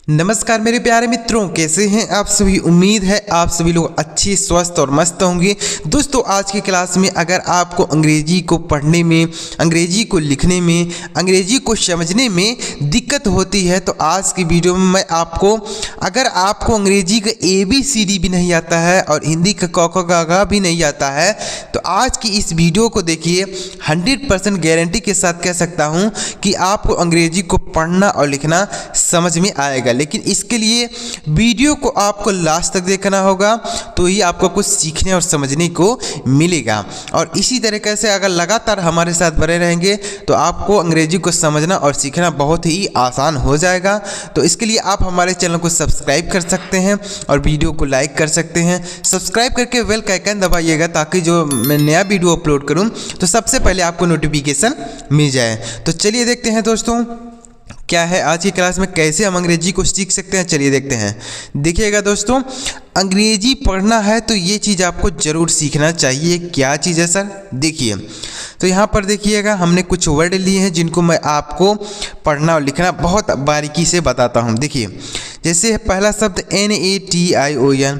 नमस्कार मेरे प्यारे मित्रों, कैसे हैं आप सभी। उम्मीद है आप सभी लोग अच्छे स्वस्थ और मस्त होंगे। दोस्तों आज की क्लास में अगर आपको अंग्रेजी को पढ़ने में, अंग्रेजी को लिखने में, अंग्रेजी को समझने में दिक्कत होती है तो आज की वीडियो में मैं आपको, अगर आपको अंग्रेजी का ABCD भी नहीं आता है और हिंदी का क ख ग घ भी नहीं आता है तो आज की इस वीडियो को देखिए। 100% गारंटी के साथ कह सकता हूँ कि आपको अंग्रेजी को पढ़ना और लिखना समझ में आएगा, लेकिन इसके लिए वीडियो को आपको लास्ट तक देखना होगा तो ही आपको कुछ सीखने और समझने को मिलेगा। और इसी तरीके से अगर लगातार हमारे साथ बने रहेंगे तो आपको अंग्रेजी को समझना और सीखना बहुत ही आसान हो जाएगा। तो इसके लिए आप हमारे चैनल को सब्सक्राइब कर सकते हैं और वीडियो को लाइक कर सकते हैं। सब्सक्राइब करके बेल का आइकन दबाइएगा ताकि जो मैं नया वीडियो अपलोड करूँ तो सबसे पहले आपको नोटिफिकेशन मिल जाए। तो चलिए देखते हैं दोस्तों क्या है आज की क्लास में, कैसे हम अंग्रेजी को सीख सकते हैं। चलिए देखते हैं। देखिएगा दोस्तों, अंग्रेजी पढ़ना है तो ये चीज़ आपको ज़रूर सीखना चाहिए। क्या चीज़ है सर? देखिए तो यहाँ पर देखिएगा हमने कुछ वर्ड लिए हैं जिनको मैं आपको पढ़ना और लिखना बहुत बारीकी से बताता हूँ। देखिए जैसे पहला शब्द NATION,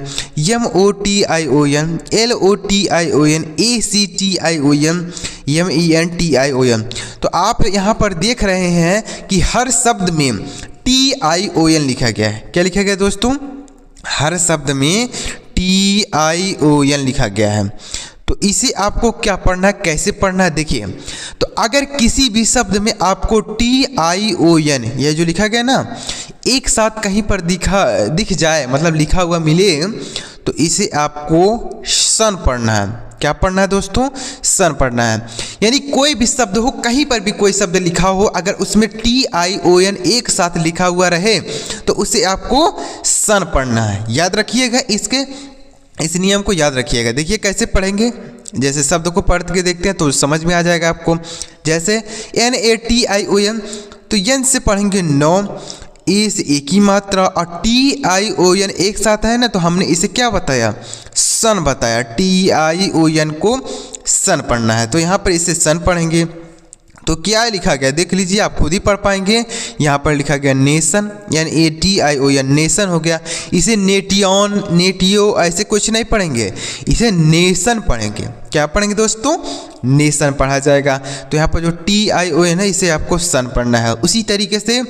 MOTION, LOTION, ACTION, MENTION। तो आप यहाँ पर देख रहे हैं कि हर शब्द में TION लिखा गया है। क्या लिखा गया दोस्तों? हर शब्द में TION लिखा गया है। तो इसे आपको क्या पढ़ना है, कैसे पढ़ना है? देखिए तो अगर किसी भी शब्द में आपको TION ये जो लिखा गया ना एक साथ कहीं पर दिख जाए, मतलब लिखा हुआ मिले, तो इसे आपको सन पढ़ना है। क्या पढ़ना है दोस्तों? सन पढ़ना है। यानी कोई भी शब्द हो, कहीं पर भी कोई शब्द लिखा हो, अगर उसमें TION एक साथ लिखा हुआ रहे तो उसे आपको सन पढ़ना है। याद रखिएगा, इस नियम को याद रखिएगा। देखिए कैसे पढ़ेंगे, जैसे शब्द को पढ़ के देखते हैं तो समझ में आ जाएगा आपको। जैसे NATION तो यन से पढ़ेंगे नो, ए से एक ही मात्रा, और TION एक साथ है ना तो हमने इसे क्या बताया? सन बताया। TION को सन पढ़ना है तो यहाँ पर इसे सन पढ़ेंगे। तो क्या लिखा गया देख लीजिए, आप खुद ही पढ़ पाएंगे। यहाँ पर लिखा गया नेशन, यानी NATION नेशन हो गया। इसे नेटियन, नेटियो ऐसे कुछ नहीं पढ़ेंगे, इसे नेशन पढ़ेंगे। क्या पढ़ेंगे दोस्तों? नेशन पढ़ा जाएगा। तो यहाँ पर जो TION है इसे आपको सन पढ़ना है। उसी तरीके से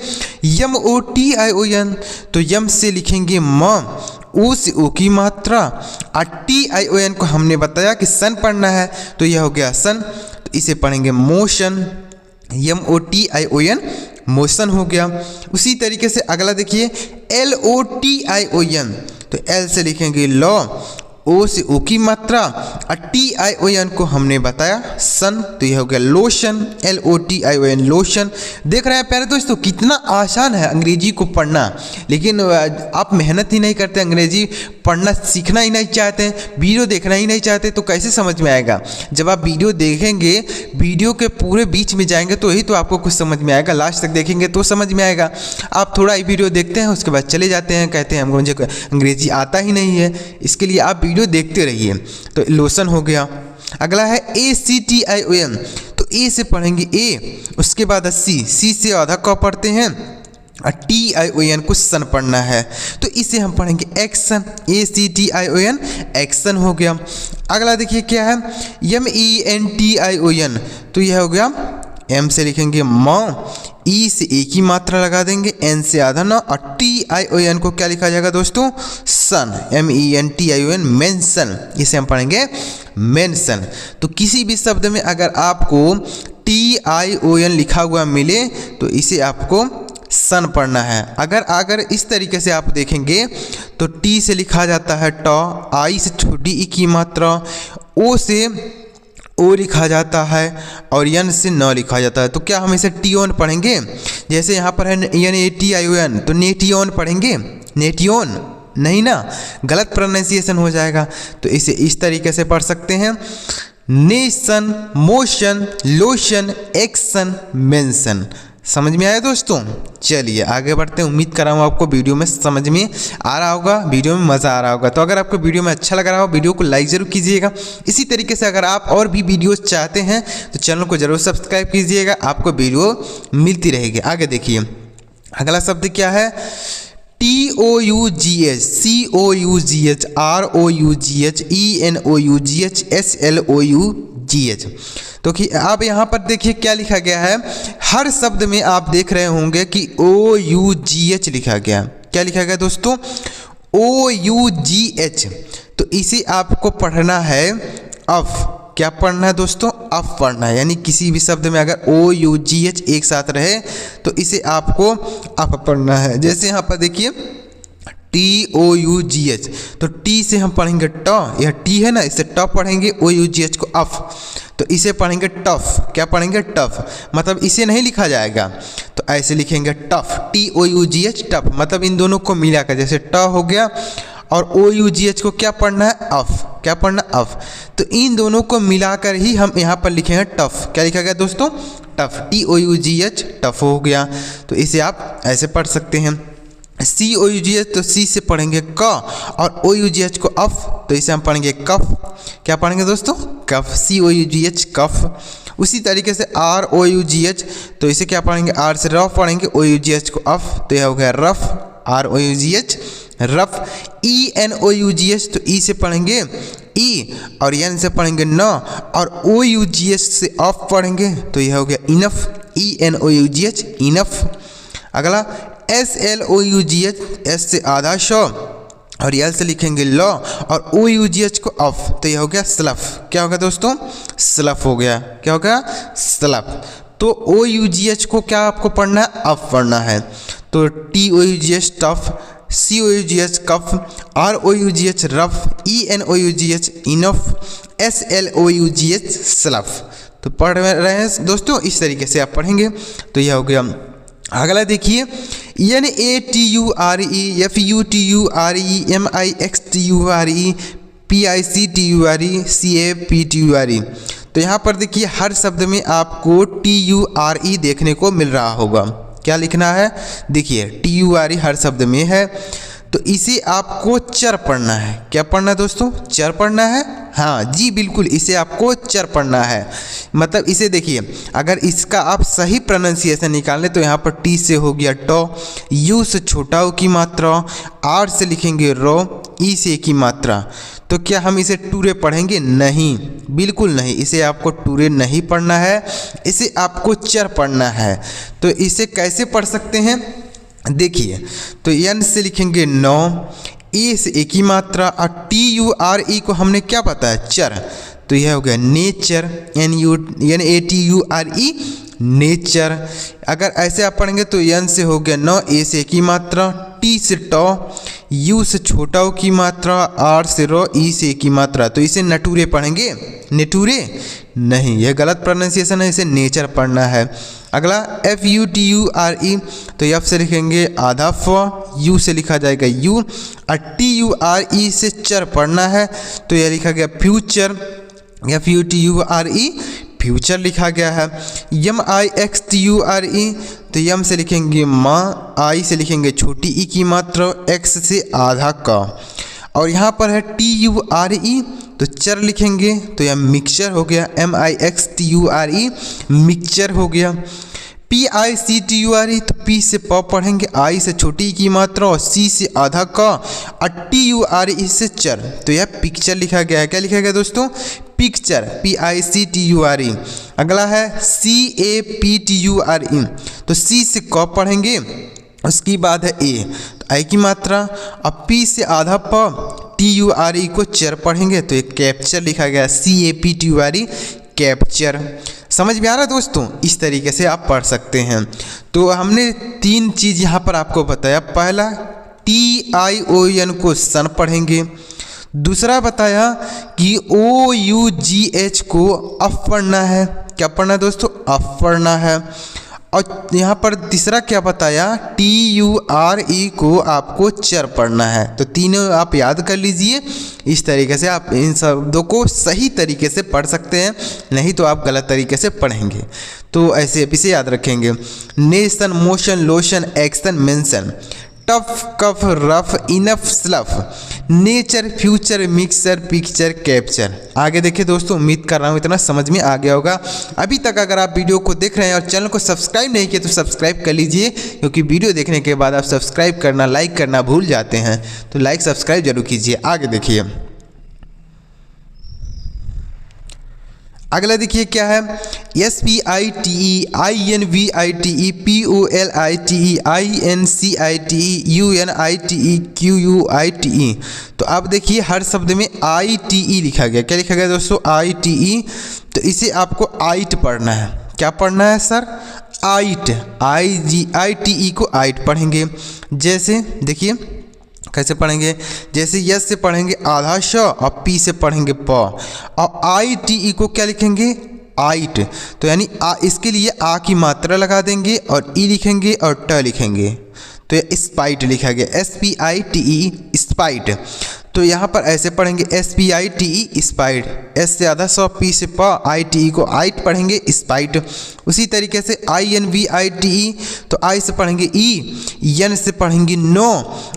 MOTION तो यम से लिखेंगे म, ओ से ओ की मात्रा, और TION को हमने बताया कि सन पढ़ना है तो यह हो गया सन। इसे पढ़ेंगे मोशन, MOTION मोशन हो गया। उसी तरीके से अगला देखिए LOTION तो L से लिखेंगे लॉ, ओ से ओ की मात्रा, और TION को हमने बताया सन तो यह हो गया लोशन, LOTION लोशन। देख रहे हैं प्यारे दोस्तों कितना आसान है अंग्रेजी को पढ़ना, लेकिन आप मेहनत ही नहीं करते, अंग्रेजी पढ़ना सीखना ही नहीं चाहते, वीडियो देखना ही नहीं चाहते तो कैसे समझ में आएगा? जब आप वीडियो देखेंगे, वीडियो के पूरे बीच में जाएंगे तो ही तो आपको कुछ समझ में आएगा। लास्ट तक देखेंगे तो समझ में आएगा। आप थोड़ा ही वीडियो देखते हैं उसके बाद चले जाते हैं, कहते हैं मुझे अंग्रेजी आता ही नहीं है। इसके लिए आप वीडियो देखते रहिए। तो लोशन हो गया। अगला है ACTION तो ए से पढ़ेंगे ए, उसके बाद सी से आधा क पढ़ते हैं, और TION को सन पढ़ना है तो इसे हम पढ़ेंगे एक्शन, ACTION एक्शन हो गया। अगला देखिए क्या है MENTION तो यह हो गया M से लिखेंगे म, ई से एक ही मात्रा लगा देंगे, N से आधा ना, और TION को क्या लिखा जाएगा दोस्तों? सन, MENTION मेंशन। इसे हम पढ़ेंगे मेंशन। तो किसी भी शब्द में अगर आपको TION लिखा हुआ मिले तो इसे आपको सन पढ़ना है। अगर इस तरीके से आप देखेंगे तो T से लिखा जाता है ट, आई से छोटी ई की मात्रा, ओ से ओ लिखा जाता है, और यन से न लिखा जाता है। तो क्या हम इसे TION पढ़ेंगे? जैसे यहाँ पर है NATION तो नेटियन पढ़ेंगे, नेटियन नहीं ना, गलत प्रोनाउंसिएशन हो जाएगा। तो इसे इस तरीके से पढ़ सकते हैं nation, motion, lotion, action, mention. समझ में आया दोस्तों? चलिए आगे बढ़ते हैं। उम्मीद कर रहा हूँ आपको वीडियो में समझ में आ रहा होगा, वीडियो में मज़ा आ रहा होगा। तो अगर आपको वीडियो में अच्छा लग रहा हो वीडियो को लाइक ज़रूर कीजिएगा। इसी तरीके से अगर आप और भी वीडियोस चाहते हैं तो चैनल को ज़रूर सब्सक्राइब कीजिएगा, आपको वीडियो मिलती रहेगी। आगे देखिए अगला शब्द क्या है, COUGH, COUGH, ROUGH, ENOUGH, SLOUGH। तो कि अब यहाँ पर देखिए क्या लिखा गया है, हर शब्द में आप देख रहे होंगे कि OUGH लिखा गया। क्या लिखा गया दोस्तों? OUGH। तो इसे आपको पढ़ना है अफ। क्या पढ़ना है दोस्तों? अफ पढ़ना है। यानी किसी भी शब्द में अगर OUGH एक साथ रहे तो इसे आपको अफ पढ़ना है। जैसे यहाँ पर देखिए TOUGH, तो टी से हम पढ़ेंगे ट, यह टी है ना, इसे ट पढ़ेंगे, OUGH को अफ, तो इसे पढ़ेंगे टफ। क्या पढ़ेंगे? टफ। मतलब इसे नहीं लिखा जाएगा, तो ऐसे लिखेंगे टफ, TOUGH टफ। मतलब इन दोनों को मिलाकर, जैसे ट हो गया और OUGH को क्या पढ़ना है? अफ। क्या पढ़ना? अफ। तो इन दोनों को मिलाकर ही हम यहाँ पर लिखेंगे टफ। क्या लिखा गया दोस्तों? टफ, TOUGH टफ हो गया। तो इसे आप ऐसे पढ़ सकते हैं। COUGH, तो सी से पढ़ेंगे क, और OUGH को अफ, तो इसे हम पढ़ेंगे कफ। क्या पढ़ेंगे दोस्तों? कफ, COUGH कफ। उसी तरीके से ROUGH, तो इसे क्या पढ़ेंगे? आर से रफ पढ़ेंगे, OUGH को अफ, तो यह हो गया रफ, ROUGH रफ। ENOUGH, तो ई से पढ़ेंगे ई, और एन से पढ़ेंगे न, और OUGH से अफ पढ़ेंगे, तो यह हो गया इनफ, ENOUGH इनफ। अगला SLOUGH, एस से आधा श, और एल से लिखेंगे ल, और OUGH को अफ, तो यह हो गया स्लफ। क्या होगा दोस्तों? स्लफ हो गया। क्या होगा? स्लफ। तो OUGH को क्या आपको पढ़ना है? अफ पढ़ना है। तो TOUGH टफ, COUGH कफ, ROUGH rough, ENOUGH enough, SLOUGH स्लफ। तो पढ़ रहे हैं दोस्तों, इस तरीके से आप पढ़ेंगे। तो यह हो गया। अगला देखिए NATURE, FUTURE, MIXTURE, PICTURE, CAPTURE। तो यहाँ पर देखिए हर शब्द में आपको TURE देखने को मिल रहा होगा। क्या लिखना है? देखिए TURE हर शब्द में है, तो इसे आपको चर पढ़ना है। क्या पढ़ना है दोस्तों? चर पढ़ना है। हाँ जी बिल्कुल, इसे आपको चर पढ़ना है। मतलब इसे देखिए, अगर इसका आप सही प्रोनाउंसिएशन निकालें तो यहाँ पर टी से हो गया ट, यू से छोटा ओ की मात्रा, आर से लिखेंगे रो, ई से की मात्रा। तो क्या हम इसे टूरे पढ़ेंगे? नहीं, बिल्कुल नहीं। इसे आपको टूरे नहीं पढ़ना है, इसे आपको चर पढ़ना है। तो इसे कैसे पढ़ सकते हैं? देखिए, तो एन से लिखेंगे नौ, ए से एक ही मात्रा, और TURE को हमने क्या बताया? चर। तो यह हो गया नेचर, NATURE नेचर। अगर ऐसे आप पढ़ेंगे तो एन से हो गया नौ, ए से एक ही मात्रा, टी से ट, यू से छोटा ओ की मात्रा, आर से रो, ई से एक ही मात्रा। तो इसे नटूरे पढ़ेंगे? नेटूरे नहीं, यह गलत प्रोनाउंसिएशन है, इसे नेचर पढ़ना है। अगला FUTURE, तो एफ से लिखेंगे आधा फ, यू से लिखा जाएगा यू, और TURE से चर पढ़ना है, तो यह लिखा गया फ्यूचर। FUTURE फ्यूचर लिखा गया है। MIXTURE, तो यम से लिखेंगे माँ, आई से लिखेंगे छोटी ई की मात्रा, एक्स से आधा का, और यहाँ पर है TURE, तो चर लिखेंगे, तो यह मिक्सचर हो गया। MIXTURE मिक्सचर हो गया। PICTURE, तो पी से प पढ़ेंगे, आई से छोटी की मात्रा, और सी से आधा का, और TURE से चर, तो यह पिक्चर लिखा गया है। क्या लिखा गया दोस्तों? Picture, PICTURE। अगला है CAPTURE, तो सी से क पढ़ेंगे, उसके बाद है ए, तो आई की मात्रा, अब पी से आधा प, TURE को चर पढ़ेंगे, तो एक कैप्चर लिखा गया, CAPTURE कैप्चर। समझ में आ रहा है दोस्तों? इस तरीके से आप पढ़ सकते हैं। तो हमने तीन चीज़ यहाँ पर आपको बताया। पहला TION को सन पढ़ेंगे, दूसरा बताया कि OUGH को अफ पढ़ना है। क्या पढ़ना है दोस्तों? अफ पढ़ना है। और यहाँ पर तीसरा क्या बताया? TURE को आपको चर पढ़ना है। तो तीनों आप याद कर लीजिए। इस तरीके से आप इन शब्दों को सही तरीके से पढ़ सकते हैं, नहीं तो आप गलत तरीके से पढ़ेंगे। तो ऐसे इसे याद रखेंगे। Nation, motion, lotion, action, mention. Tough cough rough enough slough, nature future mixer picture capture. आगे देखिए दोस्तों, उम्मीद कर रहा हूँ इतना समझ में आ गया होगा। अभी तक अगर आप वीडियो को देख रहे हैं और चैनल को सब्सक्राइब नहीं किया तो सब्सक्राइब कर लीजिए, क्योंकि वीडियो देखने के बाद आप सब्सक्राइब करना लाइक करना भूल जाते हैं, तो लाइक सब्सक्राइब जरूर कीजिए। आगे देखिए, अगला देखिए क्या है, SPITE, तो अब देखिए हर शब्द में ITE लिखा गया। क्या लिखा गया दोस्तों? ITE। तो इसे आपको आइट पढ़ना है। क्या पढ़ना है सर? आइट, ITE को आइट पढ़ेंगे। जैसे देखिए कैसे पढ़ेंगे, जैसे यस से पढ़ेंगे आधा श और पी से पढ़ेंगे प, और ITE को क्या लिखेंगे? आइट। तो यानी इसके लिए आ की मात्रा लगा देंगे और ई लिखेंगे और ट लिखेंगे, तो ये स्पाइट लिखा गया, SPITE स्पाइट। तो यहाँ पर ऐसे पढ़ेंगे SPITE स्पाइट, एस से आधा स पी से प, ITE को आइट पढ़ेंगे स्पाइट। उसी तरीके से INVITE, तो आई से पढ़ेंगे ई, एन से पढ़ेंगे नो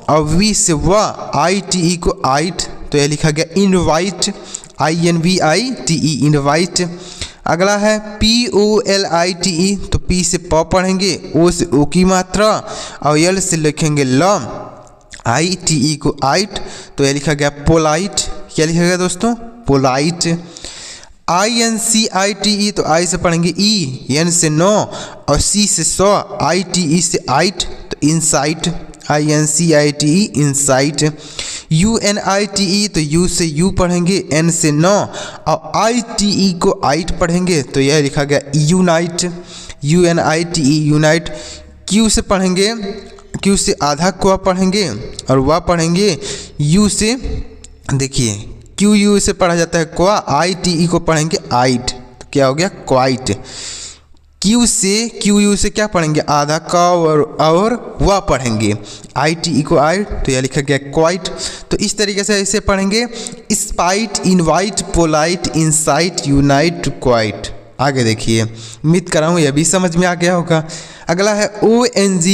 और वी से व, ITE को आइट, तो यह लिखा गया इनवाइट, INVITE इनवाइट। अगला है POLITE, तो पी से प पढ़ेंगे, ओ से ओ की मात्रा और यल से लिखेंगे ल, ITE को आइट, तो यह लिखा गया पोलाइट। क्या लिखा गया दोस्तों? पोलाइट। INCITE, तो आई से पढ़ेंगे ई, एन से नो और सी से सो, ITE से आइट, तो इंसाइट, INCITE इंसाइट। UNITE, तो यू से यू पढ़ेंगे, एन से नो और ITE को आइट पढ़ेंगे, तो यह लिखा गया यूनाइट, UNITE यूनाइट। क्यू से पढ़ेंगे, क्यू से आधा क्वा पढ़ेंगे और वा पढ़ेंगे यू से, देखिए क्यू यू से पढ़ा जाता है क्वा, ITE को पढ़ेंगे आइट, तो क्या हो गया? क्वाइट। क्यू यू से क्या पढ़ेंगे? आधा का और वा पढ़ेंगे, ITE को आइट, तो यह लिखा गया क्वाइट। तो इस तरीके से इसे पढ़ेंगे spite, invite, polite, insight, unite, quite. आगे देखिए, उम्मीद कर रहा हूँ यह भी समझ में आ गया होगा। अगला है ONG,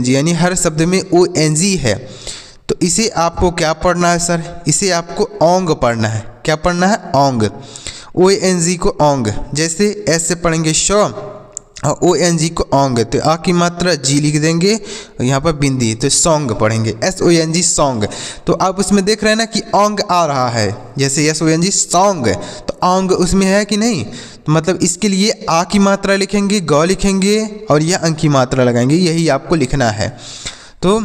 यानी हर शब्द में ONG है, तो इसे आपको क्या पढ़ना है सर? इसे आपको ओंग पढ़ना है। क्या पढ़ना है? ओंग। ONG को ओंग। जैसे एस से पढ़ेंगे शो और ONG को ओंग, तो आ की मात्रा जी लिख देंगे और यहाँ पर बिंदी, तो सॉन्ग पढ़ेंगे, SONG सॉन्ग। तो आप उसमें देख रहे हैं ना कि ओंग आ रहा है, जैसे SONG सॉन्ग, तो ओंग उसमें है कि नहीं? तो मतलब इसके लिए आ की मात्रा लिखेंगे, ग लिखेंगे और यह अंक की मात्रा लगाएंगे, यही आपको लिखना है। तो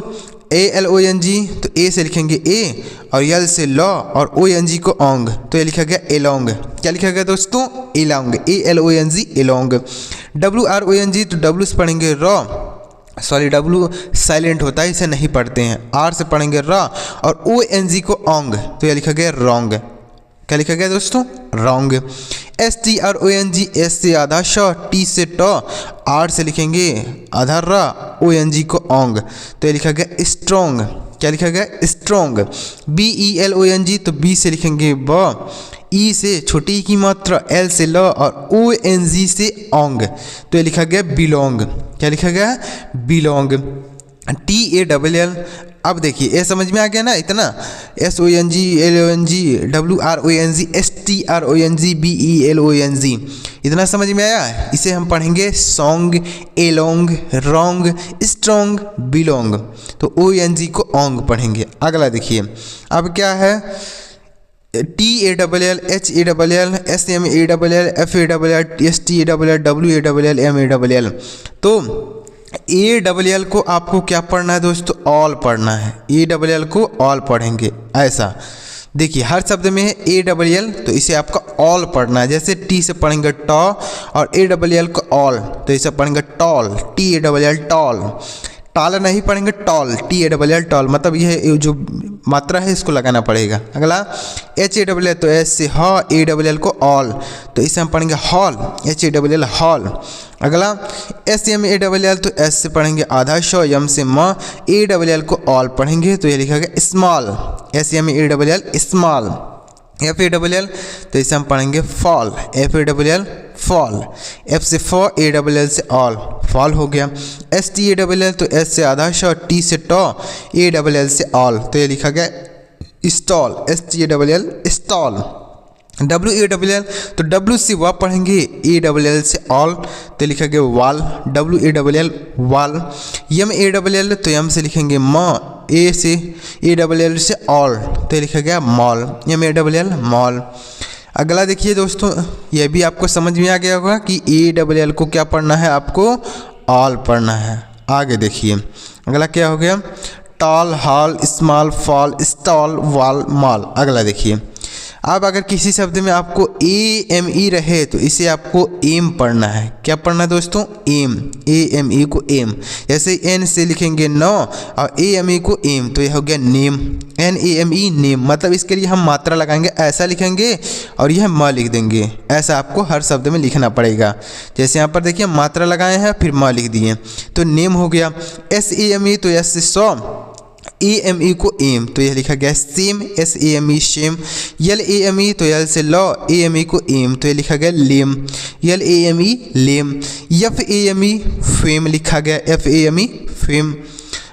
ALONG, तो ए से लिखेंगे ए और यल से ल और ONG को ओंग, तो ये लिखा गया एलोंग। क्या लिखा गया दोस्तों? Along, ALONG along. WRONG, तो डब्ल्यू से पढ़ेंगे र, सॉरी डब्ल्यू साइलेंट होता है, इसे नहीं पढ़ते हैं, आर से पढ़ेंगे र और ONG को ओंग, तो यह लिखा गया रॉन्ग। क्या लिखा गया दोस्तों? रॉन्ग। STRONG, एस से आधा श, टी से ट, आर से लिखेंगे आधा र, ONG को ओंग, तो ये लिखा गया स्ट्रोंग। क्या लिखा गया? स्ट्रोंग। BELONG, तो बी से लिखेंगे ब, ई से छोटी की मात्रा, एल से ल और ONG से ओंग, तो ये लिखा गया बिलोंग। क्या लिखा गया? बिलोंग। TALL, अब देखिए ये समझ में आ गया ना इतना, SONG LONG WRONG STRONG BELONG, इतना समझ में आया है। इसे हम पढ़ेंगे सॉन्ग, एलोंग, रोंग, स्ट्रोंग, बिलोंग, तो ONG को ओंग पढ़ेंगे। अगला देखिए, अब क्या है? TALL HALL SMALL FALL STALL WALL MALL, तो ALL को आपको क्या पढ़ना है दोस्तों? ऑल पढ़ना है। ALL को ऑल पढ़ेंगे। ऐसा देखिए हर शब्द में है ALL, तो इसे आपका ऑल पढ़ना है। जैसे टी से पढ़ेंगे टॉ और ALL को ऑल, तो इसे पढ़ेंगे टॉल, TALL टॉल। टाल नहीं पढ़ेंगे, टॉल, TALL टॉल, मतलब यह जो मात्रा है इसको लगाना पड़ेगा। अगला HALL, तो एस से ह, ALL को ऑल, तो इसे हम पढ़ेंगे हॉल, HALL हॉल। अगला SMALL, तो एस से पढ़ेंगे आधा श, यम से म, ALL को ऑल पढ़ेंगे, तो ये लिखा गया स्मॉल, SMALL स्मॉल। FALL तो इसे हम पढ़ेंगे फॉल, FALL फॉल। F से फॉ, ALL से ऑल, फॉल हो गया। STALL तो S से आधा श, T से टॉ, ALL से ऑल, तो ये लिखा गया स्टॉल, STALL स्टॉल। WALL तो W से वा पढ़ेंगे, ALL से ऑल, तो लिखा गया वाल, WALL वाल। MALL तो M से लिखेंगे म, A से ALL से ऑल, तो लिखा गया मॉल, MALL मॉल। अगला देखिए दोस्तों, यह भी आपको समझ में आ गया होगा कि ALL को क्या पढ़ना है, आपको ऑल पढ़ना है। आगे देखिए अगला क्या हो गया, tall, hall, small, fall, stall, wall, mall. अगला देखिए, अब अगर किसी शब्द में आपको AME रहे तो इसे आपको एम पढ़ना है। क्या पढ़ना है दोस्तों, एम, AME को एम। जैसे N से लिखेंगे नो और AME को एम, तो यह हो गया नेम, NAME नेम। मतलब इसके लिए हम मात्रा लगाएंगे, ऐसा लिखेंगे और यह म लिख देंगे। ऐसा आपको हर शब्द में लिखना पड़ेगा। जैसे यहाँ पर देखिए मात्रा लगाए हैं फिर म लिख दिए, तो नेम हो गया। SAME तो S से सौ, AME को एम, तो यह लिखा गया सेम, SAME शेम। LAME तो L से लॉ, AME को एम, तो यह लिखा गया लेम, LAME लेम। FAME फेम लिखा गया, FAME फेम।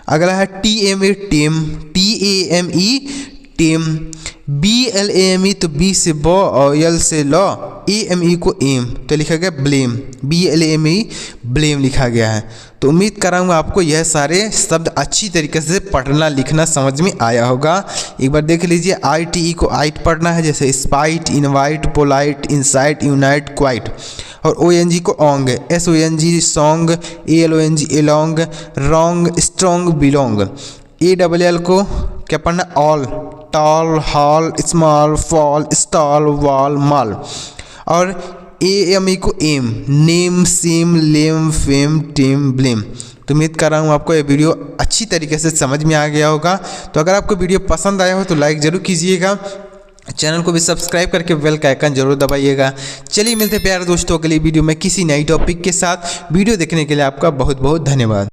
अगला है TMA टेम, TAME टेम। BLAME तो B से बॉ और L से लॉ, AME को एम, तो लिखा गया ब्लेम, BLAME ब्लेम लिखा गया है। तो उम्मीद कर रहा हूँ आपको यह सारे शब्द अच्छी तरीके से पढ़ना लिखना समझ में आया होगा। एक बार देख लीजिए, ITE को आइट पढ़ना है, जैसे spite, invite, polite, insight, unite, quite. और ONG को ओंग, SONG song, ALONG along, wrong, strong, belong. ALL को क्या पढ़ना, all, tall, hall, small, fall, stall, wall, mall. और AME को एम, name, same, lame, fame, tame, blame. तो उम्मीद कर रहा हूँ आपको ये वीडियो अच्छी तरीके से समझ में आ गया होगा। तो अगर आपको वीडियो पसंद आया हो तो लाइक ज़रूर कीजिएगा, चैनल को भी सब्सक्राइब करके बेल का आइकन जरूर दबाइएगा। चलिए मिलते हैं प्यारे दोस्तों अगली वीडियो में किसी नई टॉपिक के साथ। वीडियो देखने के लिए आपका बहुत बहुत धन्यवाद।